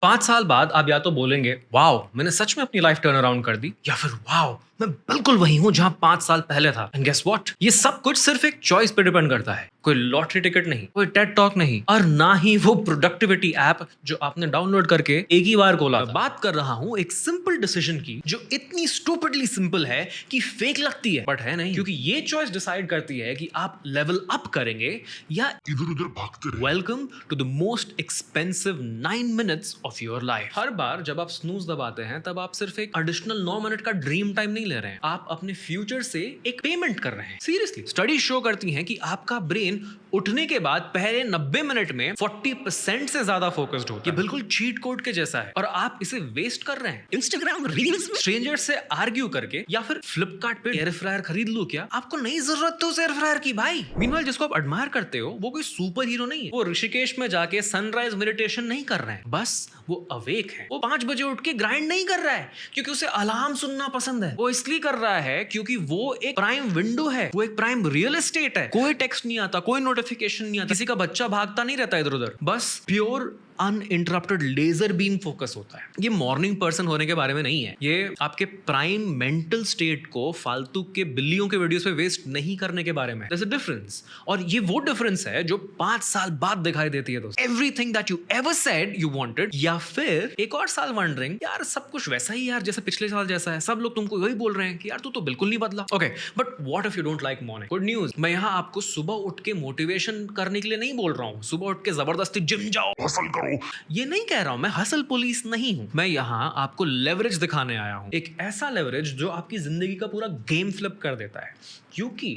5 साल बाद आप या तो बोलेंगे, "वॉव! मैंने सच में अपनी लाइफ टर्न अराउंड कर दी" या फिर "वॉव! मैं बिल्कुल वही हूँ जहाँ 5 साल पहले था" एंड गेस व्हाट? ये सब कुछ सिर्फ एक चॉइस पे डिपेंड करता है। कोई लॉटरी टिकट नहीं, कोई टेड टॉक नहीं और ना ही वो प्रोडक्टिविटी ऐप जो आपने डाउनलोड करके एक ही बार खोला था। मैं बात कर रहा हूँ एक सिंपल डिसीजन की जो इतनी स्टूपिडली सिंपल है कि फेक लगती है, बट है नहीं। क्योंकि ये चॉइस डिसाइड करती है कि आप लेवल अप करेंगे या इधर-उधर भागते रहे। Welcome to the most expensive 9 minutes of your life. हर बार जब आप स्नूज दबाते हैं तब आप सिर्फ एक एडिशनल 9 मिनट का ड्रीम टाइम नहीं ले रहे हैं, आप अपने फ्यूचर से एक पेमेंट कर रहे हैं। सीरियसली स्टडी शो करती हैं कि आपका ब्रेन उठने के बाद पहले 90 मिनट में 40% से ज्यादा फोकस्ड होता है। ये बिल्कुल चीट कोड के जैसा है और आप इसे वेस्ट कर रहे हैं इंस्टाग्राम रील्स में स्ट्रेंजर से आर्ग्यू करके या फिर फ्लिपकार्ट पे एयर फ्रायर खरीद लो। क्या आपको नहीं जरूरत तो उस एयर फ्रायर की भाई। मीनवाइल जिसको आप एडमायर करते हो वो कोई सुपर हीरो नहीं है, वो ऋषिकेश में जाके सनराइज मेडिटेशन नहीं कर रहे हैं, बस वो अवेक है। वो 5 बजे उठ के ग्राइंड नहीं कर रहा है क्योंकि उसे अलार्म सुनना पसंद है, वो इसलिए कर रहा है क्योंकि वो एक प्राइम विंडो है, वो एक प्राइम रियल एस्टेट है। कोई टेक्स्ट नहीं आता, कोई नोटिफिकेशन नहीं आता, किसी का बच्चा भागता नहीं रहता इधर उधर, बस pure uninterrupted laser beam focus होता है। ये मॉर्निंग पर्सन होने के बारे में नहीं है, ये आपके प्राइम मेंटल स्टेट को फालतू के बिल्लियों के वीडियोस पे वेस्ट नहीं करने के बारे में। There's a difference, और ये वो डिफरेंस है जो 5 साल बाद दिखाई देती है दोस्तों। Everything that you ever said you wanted, या फिर एक और साल वंडरिंग यार सब कुछ वैसा ही यार जैसे पिछले साल जैसा है, सब लोग तुमको वही बोल रहे हैं कि यार तू तो बिल्कुल नहीं बदला। Okay, but what if you don't like morning? Good news, मैं यहाँ आपको सुबह उठ के मोटिवेशन करने के लिए नहीं बोल रहा हूँ, सुबह उठ के जबरदस्ती जिम जाओ, हसल करो। ये नहीं कह रहा हूं, मैं हसल पुलिस नहीं हूं। मैं यहाँ आपको लेवरेज दिखाने आया हूं, एक ऐसा लेवरेज जो आपकी जिंदगी का पूरा गेम फ्लिप कर देता है। क्योंकि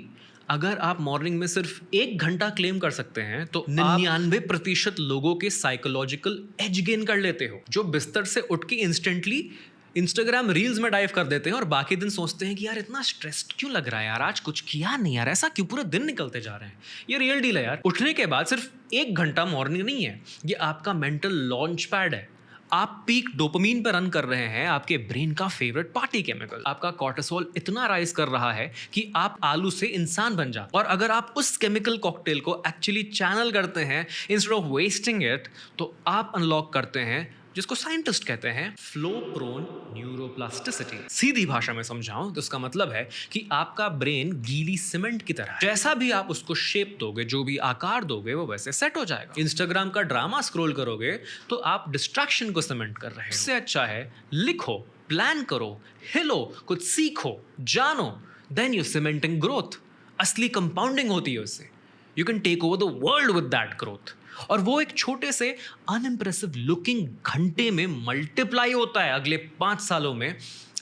अगर आप मॉर्निंग में सिर्फ 1 घंटा क्लेम कर सकते हैं तो 99% लोगों के साइकोलॉजिकल एज गेन कर लेते हो, जो बिस्तर से उठ के इंस्टेंटली इंस्टाग्राम रील्स में डाइव कर देते हैं और बाकी दिन सोचते हैं कि यार इतना स्ट्रेस्ड क्यों लग रहा है यार, आज कुछ किया नहीं यार, ऐसा क्यों पूरे दिन निकलते जा रहे हैं। ये रियल डील है यार। उठने के बाद सिर्फ 1 घंटा मॉर्निंग नहीं है, ये आपका मेंटल लॉन्च पैड है। आप पीक डोपामीन पर रन कर रहे हैं, आपके ब्रेन का फेवरेट पार्टी केमिकल। आपका कॉर्टिसोल इतना राइज कर रहा है कि आप आलू से इंसान बन जाते। और अगर आप उस केमिकल कॉकटेल को एक्चुअली चैनल करते हैं इंस्टेड ऑफ वेस्टिंग इट, तो आप अनलॉक करते हैं जिसको साइंटिस्ट कहते हैं फ्लो प्रोन न्यूरोप्लास्टिसिटी। सीधी भाषा में समझाऊं तो इसका मतलब है कि आपका ब्रेन गीली सीमेंट की तरह है, जैसा भी आप उसको शेप दोगे, जो भी आकार दोगे, वो वैसे सेट हो जाएगा। इंस्टाग्राम का ड्रामा स्क्रॉल करोगे तो आप डिस्ट्रैक्शन को सीमेंट कर रहे हो। इससे अच्छा है लिखो, प्लान करो, हिलो, कुछ सीखो, जानो, देन यू सीमेंटिंग ग्रोथ। असली कंपाउंडिंग होती है उससे। You can take over the world with that growth, और वो एक छोटे से अनइम्प्रेसिव लुकिंग घंटे में मल्टीप्लाई होता है अगले 5 सालों में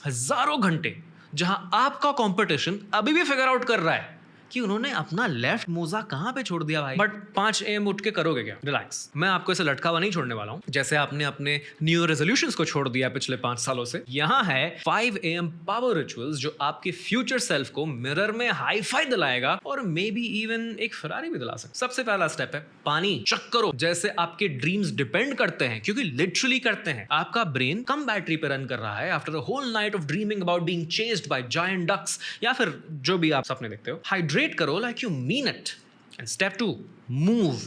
हजारों घंटे, जहां आपका कंपटीशन अभी भी फिगर आउट कर रहा है कि उन्होंने अपना लेफ्ट मोजा कहां पे छोड़ दिया भाई। बट 5 AM उठ के करोगे क्या? रिलैक्स, मैं आपको ऐसे लटका हुआ नहीं छोड़ने वाला हूं जैसे आपने अपने न्यू ईयर रेजोल्यूशंस को छोड़ दिया पिछले 5 सालों से। यहाँ है 5 AM पावर रिचुअल्स जो आपके फ्यूचर सेल्फ को मिरर में हाई फाई दिलाएगा और मे बी इवन एक फरारी भी दिला सकता। सबसे पहला स्टेप है पानी चेक करो, जैसे आपके ड्रीम्स डिपेंड करते हैं, क्योंकि लिटरली करते हैं। आपका ब्रेन कम बैटरी पे रन कर रहा है after a whole night of dreaming about being chased by giant ducks, या फिर जो भी आप सपने देखते हो। हाइड्रेट करो like you mean it. And step 2, move,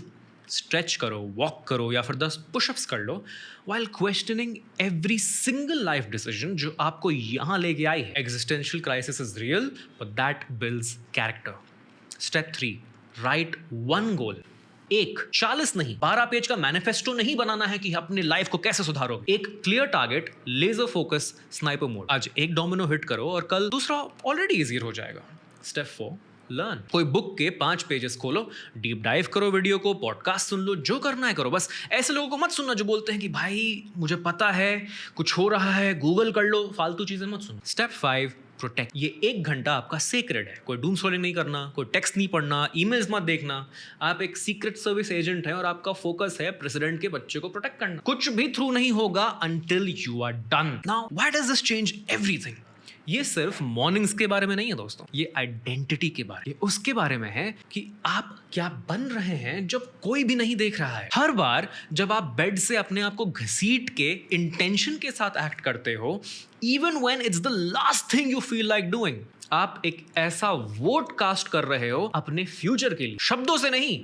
stretch करो, वॉक करो या फिर 10 पुशअप्स कर लो while questioning every single life decision जो आपको यहां लेके आई है। Existential crisis is real, but that builds character. Step 3, write one goal. 40 नहीं 12 पेज का मैनिफेस्टो नहीं बनाना है कि अपनी लाइफ को कैसे सुधारोगे। एक clear target, laser focus, sniper mode. आज एक डोमिनो हिट करो और कल दूसरा ऑलरेडी इजियर हो जाएगा। Step 4, learn. कोई बुक के 5 पेजेस खोलो, डीप डाइव करो वीडियो को, पॉडकास्ट सुन लो, जो करना है करो। बस ऐसे लोगों को मत सुनना जो बोलते हैं कि भाई मुझे पता है कुछ हो रहा है, गूगल कर लो, फालतू चीजें मत सुनो। Step 5, protect. ये 1 घंटा आपका सेक्रेड है। कोई डूम स्क्रॉलिंग नहीं करना, कोई टेक्स्ट नहीं पढ़ना, ईमेल्स मत देखना। आप एक सीक्रेट सर्विस एजेंट हैं और आपका फोकस है प्रेसिडेंट के बच्चे को प्रोटेक्ट करना। कुछ भी थ्रू नहीं होगा until you are done. Now why does this change everything? ये सिर्फ मॉर्निंग्स के बारे में नहीं है दोस्तों, ये आइडेंटिटी के बारे में, उसके बारे में है कि आप क्या बन रहे हैं जब कोई भी नहीं देख रहा है। हर बार जब आप बेड से अपने आप को घसीट के इंटेंशन के साथ एक्ट करते हो, even when it's the last thing you feel like doing, आप एक ऐसा वोट कास्ट कर रहे हो अपने फ्यूचर के लिए। शब्दों से नहीं,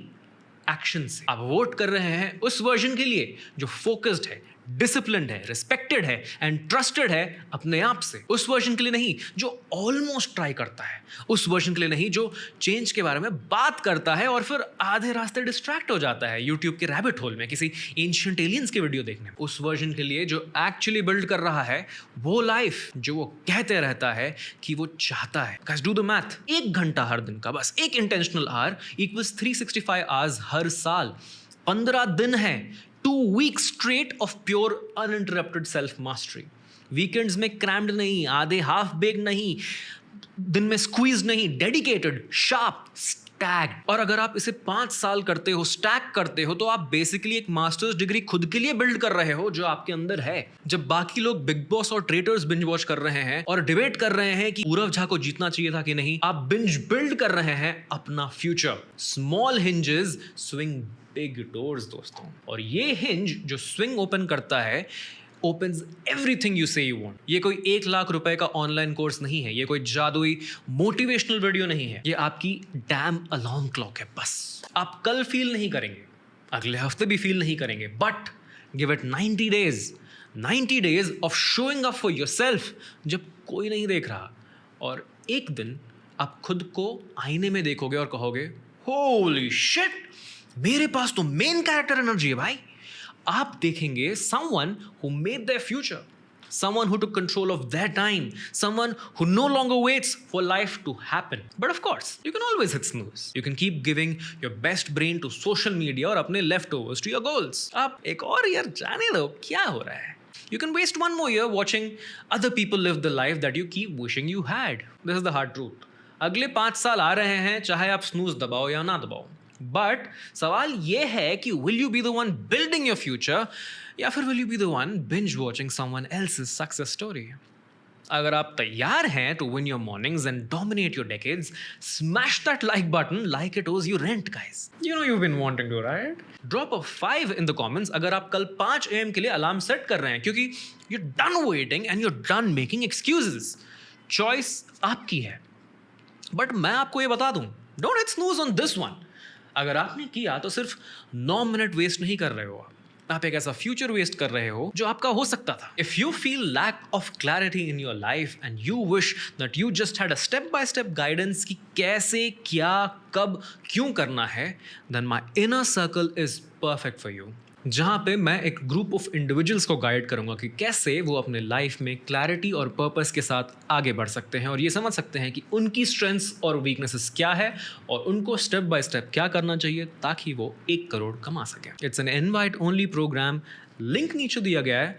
एक्शन से। आप वोट कर रहे हैं उस वर्जन के लिए जो फोकस्ड है, डिसिप्लिन्ड है, रिस्पेक्टेड है एंड ट्रस्टेड है अपने आप से। उस वर्जन के लिए नहीं जो ऑलमोस्ट ट्राई करता है, उस वर्जन के लिए नहीं जो चेंज के बारे में बात करता है और फिर आधे रास्ते डिस्ट्रैक्ट हो जाता है यूट्यूब के रैबिट होल में किसी एंशिएंट एलियंस की वीडियो देखने में। उस वर्जन के लिए जो एक्चुअली बिल्ड कर रहा है वो लाइफ जो वो कहते रहता है कि वो चाहता है। गाइस डू द मैथ, 1 घंटा हर दिन का, बस एक इंटेंशनल आवर इक्वल्स 365 आवर्स हर साल। 15 दिन है, 2 weeks straight of pure uninterrupted self mastery। Weekends में क्रैम्ड नहीं, आधे हाफ बेक नहीं, दिन में स्क्वीज नहीं, डेडिकेटेड, शार्प, स्टैक्ड। और अगर आप इसे 5 साल करते हो, स्टैक करते हो, तो आप बेसिकली एक मास्टर्स डिग्री खुद के लिए बिल्ड कर रहे हो जो आपके अंदर है। जब बाकी लोग बिग बॉस और ट्रेटर्स बिंज वॉच कर रहे हैं और डिबेट कर रहे हैं कि पूरव झा को जीतना चाहिए था कि नहीं, आप बिंज बिल्ड कर रहे हैं अपना future. Small hinges swing big doors दोस्तों, और ये हिंज जो स्विंग ओपन करता है opens everything you say you want। ये कोई 1 लाख रुपए का ऑनलाइन कोर्स नहीं है, ये कोई जादुई मोटिवेशनल वीडियो नहीं है, ये आपकी डैम अलार्म क्लॉक है। बस आप कल फील नहीं करेंगे, अगले हफ्ते भी फील नहीं करेंगे, but give it 90 days, 90 days of showing up for yourself जब कोई नहीं देख रहा। और एक दिन आप खुद को आईने में देखोगे और कहोगे होली शिट, मेरे पास तो मेन कैरेक्टर एनर्जी है भाई। आप देखेंगे someone who made their future, someone who took control of their time, someone who no longer waits for life to happen। But of course, you can always hit snooze. You can keep giving your best brain to social media और अपने leftovers to your goals। आप एक और year जाने दो, क्या हो रहा है? You can waste 1 more year watching other people live the life that you keep wishing you had। This is the hard truth। अगले 5 साल आ रहे हैं, चाहे आप snooze दबाओ या ना दबाओ। बट सवाल यह है कि will you be the one building your future या फिर will you be the one binge watching someone else's success story. अगर आप तैयार हैं to win your mornings and dominate your decades, smash that like button like it was your rent guys. You know you been wanting to, right? Drop a 5 in the comments अगर आप कल 5 AM के लिए alarm set कर रहे हैं, क्योंकि you done waiting and you done making excuses. Choice आपकी है, बट मैं आपको ये बता दूं, don't hit snooze on this one. अगर आपने किया तो सिर्फ 9 मिनट वेस्ट नहीं कर रहे हो, आप एक ऐसा फ्यूचर वेस्ट कर रहे हो जो आपका हो सकता था। If you feel lack of clarity in your life and you wish that you just had a step by step guidance कि कैसे, क्या, कब, क्यों करना है, then my inner circle is perfect for you, जहाँ पे मैं एक ग्रुप ऑफ इंडिविजुअल्स को गाइड करूँगा कि कैसे वो अपने लाइफ में क्लैरिटी और पर्पस के साथ आगे बढ़ सकते हैं और ये समझ सकते हैं कि उनकी स्ट्रेंथ्स और वीकनेसेस क्या है और उनको स्टेप बाय स्टेप क्या करना चाहिए ताकि वो 1 करोड़ कमा सकें। It's an invite only program, link नीचे दिया गया है,